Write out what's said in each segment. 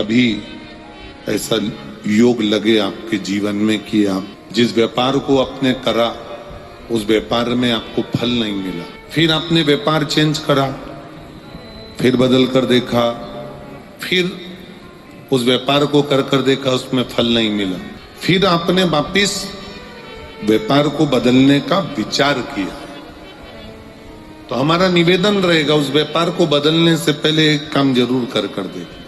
कभी ऐसा योग लगे आपके जीवन में कि आप जिस व्यापार को आपने करा उस व्यापार में आपको फल नहीं मिला, फिर आपने व्यापार चेंज करा, फिर बदल कर देखा, फिर उस व्यापार को कर देखा, उसमें फल नहीं मिला, फिर आपने वापिस व्यापार को बदलने का विचार किया, तो हमारा निवेदन रहेगा उस व्यापार को बदलने से पहले एक काम जरूर कर देखिए।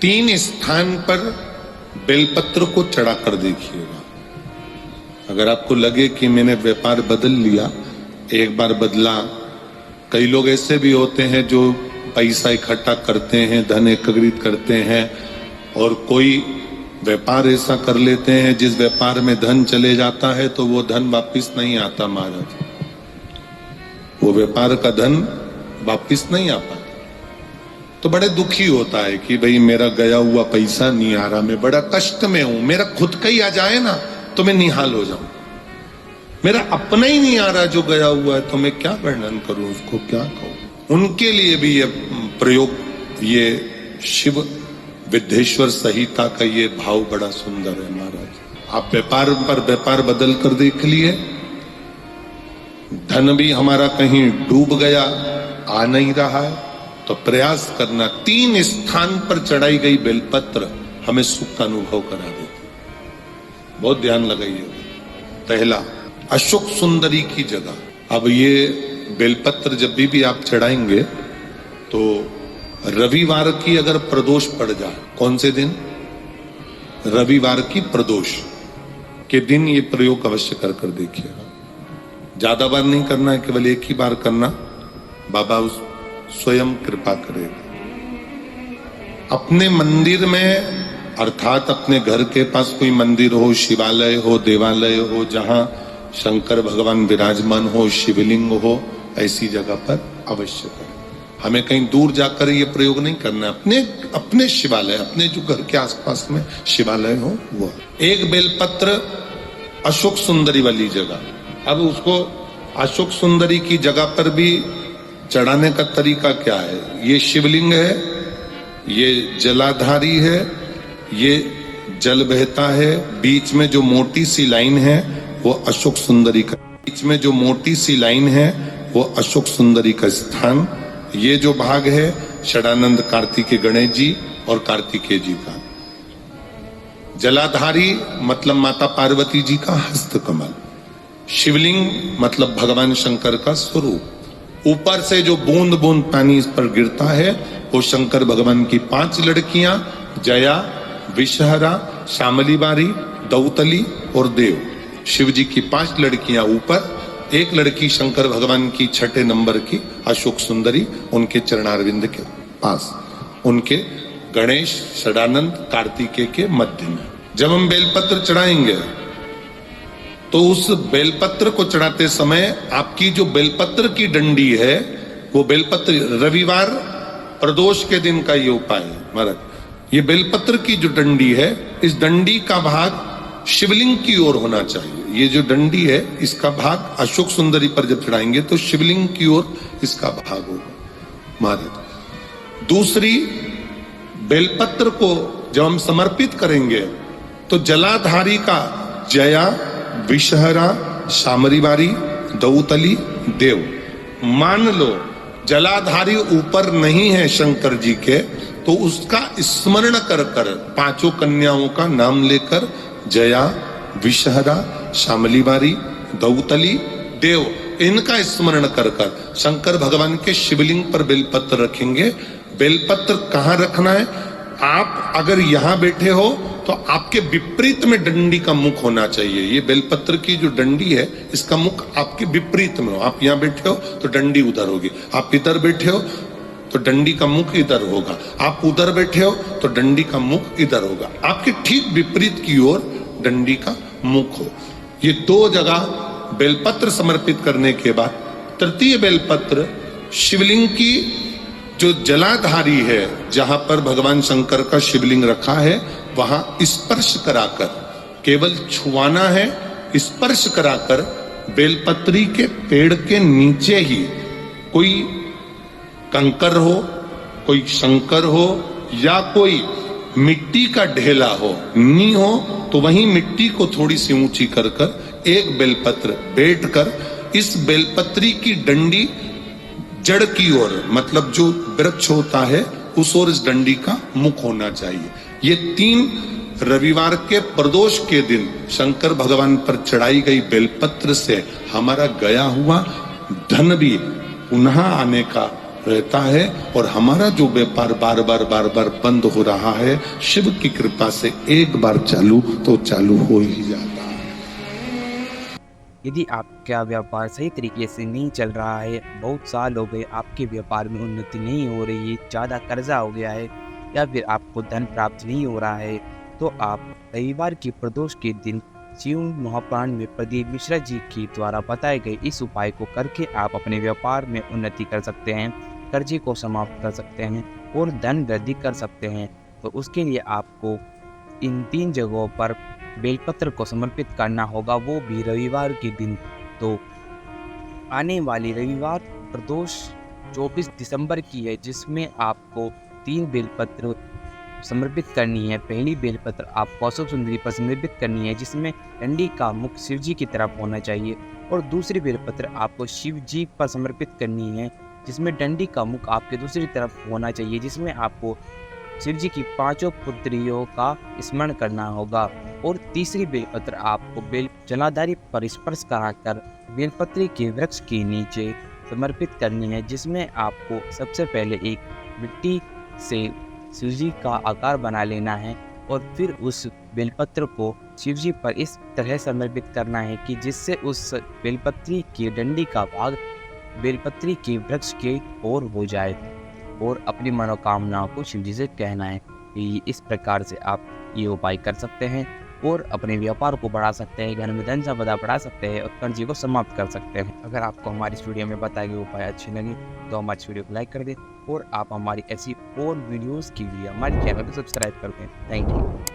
3 स्थान पर बेलपत्र को चढ़ा कर देखिएगा। अगर आपको लगे कि मैंने व्यापार बदल लिया, एक बार बदला, कई लोग ऐसे भी होते हैं जो पैसा इकट्ठा करते हैं, धन एकत्रित करते हैं और कोई व्यापार ऐसा कर लेते हैं जिस व्यापार में धन चले जाता है तो वो धन वापिस नहीं आता महाराज, वो व्यापार का धन वापिस नहीं आ पाता, तो बड़े दुखी होता है कि भाई मेरा गया हुआ पैसा नहीं आ रहा, मैं बड़ा कष्ट में हूं, मेरा खुद का ही आ जाए ना तो मैं निहाल हो जाऊं, मेरा अपना ही नहीं आ रहा जो गया हुआ है, तो मैं क्या वर्णन करूं, उसको क्या कहूं। उनके लिए भी ये प्रयोग, ये शिव विद्येश्वर संहिता का ये भाव बड़ा सुंदर है महाराज। आप व्यापार पर व्यापार बदल कर देख लिए, धन भी हमारा कहीं डूब गया, आ नहीं रहा है, तो प्रयास करना। 3 स्थान पर चढ़ाई गई बेलपत्र हमें सुख का अनुभव करा देती, बहुत ध्यान लगाइए। पहला, अशोक सुंदरी की जगह। अब ये बेलपत्र जब भी आप चढ़ाएंगे तो रविवार की अगर प्रदोष पड़ जाए, कौन से दिन, रविवार की प्रदोष के दिन ये प्रयोग अवश्य कर देखिएगा। ज्यादा बार नहीं करना है, केवल एक ही बार करना, बाबा उस स्वयं कृपा करेगा। अपने मंदिर में, अर्थात अपने घर के पास कोई मंदिर हो, शिवालय हो, देवालय हो, जहां शंकर भगवान विराजमान हो, शिवलिंग हो, ऐसी जगह पर अवश्य करें। हमें कहीं दूर जाकर ये प्रयोग नहीं करना, अपने शिवालय, अपने जो घर के आसपास में शिवालय हो वो। एक बेलपत्र अशोक सुंदरी वाली जगह। अब उसको अशोक सुंदरी की जगह पर भी चढ़ाने का तरीका क्या है, ये शिवलिंग है, ये जलाधारी है, ये जल बहता है, बीच में जो मोटी सी लाइन है वो अशोक सुंदरी का, बीच में जो मोटी सी लाइन है वो अशोक सुंदरी का स्थान। ये जो भाग है षडानंद कार्तिकेय गणेश जी और कार्तिकेय जी का। जलाधारी मतलब माता पार्वती जी का हस्त कमल, शिवलिंग मतलब भगवान शंकर का स्वरूप। ऊपर से जो बूंद बूंद पानी इस पर गिरता है वो शंकर भगवान की 5 लड़कियां, जया, विषहरा, शामली बारी, दौतली और देव। शिव जी की 5 लड़कियां ऊपर, एक लड़की शंकर भगवान की 6 नंबर की अशोक सुंदरी उनके चरणारविंद के पास, उनके गणेश, षडानंद, कार्तिकेय के मध्य में। जब हम बेलपत्र चढ़ाएंगे तो उस बेलपत्र को चढ़ाते समय आपकी जो बेलपत्र की डंडी है वो बेलपत्र, रविवार प्रदोष के दिन का ये उपाय है महाराज। ये बेलपत्र की जो डंडी है, इस डंडी का भाग शिवलिंग की ओर होना चाहिए। ये जो डंडी है इसका भाग अशोक सुंदरी पर जब चढ़ाएंगे तो शिवलिंग की ओर इसका भाग होगा महाराज। दूसरी, बेलपत्र को जब हम समर्पित करेंगे तो जलाधारी का जया, विषहरा, शामरीवारी, दौतली, देव। मान लो जलाधारी ऊपर नहीं है शंकर जी के, तो उसका स्मरण कर 5 कन्याओं का नाम लेकर जया, विषहरा, शामलीवारी, दौतली, देव, इनका स्मरण कर शंकर भगवान के शिवलिंग पर बेलपत्र रखेंगे। बेलपत्र कहाँ रखना है, आप अगर यहां बैठे हो तो आपके विपरीत में डंडी का मुख होना चाहिए। ये बेलपत्र की जो डंडी है इसका मुख आपके विपरीत में हो। आप यहाँ बैठे हो तो डंडी उधर होगी, आप इधर बैठे हो तो डंडी का मुख इधर होगा, आप उधर बैठे हो तो डंडी का मुख इधर होगा, आपके ठीक विपरीत की ओर डंडी का मुख हो। ये 2 जगह बेलपत्र समर्पित करने के बाद तृतीय बेलपत्र शिवलिंग की जो जलाधारी है, जहां पर भगवान शंकर का शिवलिंग रखा है, वहां स्पर्श कराकर, केवल छुआना है, स्पर्श कराकर बेलपत्री के पेड़ के नीचे ही कोई कंकर हो, कोई शंकर हो या कोई मिट्टी का ढेला हो, नी हो तो वहीं मिट्टी को थोड़ी सी ऊंची कर कर एक बेलपत्र बैठ कर इस बेलपत्री की डंडी जड़ की ओर, मतलब जो वृक्ष होता है उस ओर इस डंडी का मुख होना चाहिए। ये 3 रविवार के प्रदोष के दिन शंकर भगवान पर चढ़ाई गई बेलपत्र से हमारा गया हुआ धन भी पुनः आने का रहता है और हमारा जो व्यापार बार बार बंद हो रहा है, शिव की कृपा से एक बार चालू तो चालू हो ही जाता है। यदि आपका व्यापार सही तरीके से नहीं चल रहा है, बहुत साल हो गए आपके व्यापार में उन्नति नहीं हो रही है, ज़्यादा कर्जा हो गया है या फिर आपको धन प्राप्त नहीं हो रहा है, तो आप रविवार की प्रदोष के दिन शिव महापुराण में प्रदीप मिश्रा जी के द्वारा बताए गए इस उपाय को करके आप अपने व्यापार में उन्नति कर सकते हैं, कर्जे को समाप्त कर सकते हैं और धन वृद्धि कर सकते हैं। तो उसके लिए आपको इन 3 जगहों पर बेलपत्र को समर्पित करना होगा, वो भी रविवार के दिन। तो आने वाली रविवार प्रदोष 24 दिसंबर की है, जिसमें आपको 3 बेलपत्र समर्पित करनी है। पहली बेलपत्र आपको अशोक सुंदरी पर समर्पित करनी है, जिसमें डंडी का मुख शिव जी की तरफ होना चाहिए, और दूसरी बेलपत्र आपको शिव जी पर समर्पित करनी है, जिसमें डंडी का मुख आपके दूसरी तरफ होना चाहिए, जिसमें आपको शिव जी की 5 पुत्रियों का स्मरण करना होगा। और तीसरी बेलपत्र आपको बेल जलाधारी पर स्पर्श कराकर बेलपत्री के वृक्ष के नीचे समर्पित करनी है, जिसमें आपको सबसे पहले एक मिट्टी से शिव जी का आकार बना लेना है और फिर उस बेलपत्र को शिव जी पर इस तरह समर्पित करना है कि जिससे उस बेलपत्री की डंडी का भाग बेलपत्री के वृक्ष के ओर हो जाए, और अपनी मनोकामनाओं को शिव जी से कहना है। कि इस प्रकार से आप ये उपाय कर सकते हैं और अपने व्यापार को बढ़ा सकते हैं, घर में धन संपदा बढ़ा सकते हैं और कर्जे को समाप्त कर सकते हैं। अगर आपको हमारी इस वीडियो में बताए गए उपाय अच्छे लगे तो हमारी इस वीडियो को लाइक कर दें और आप हमारी ऐसी और वीडियोस के लिए हमारे चैनल को सब्सक्राइब कर दें। Thank you.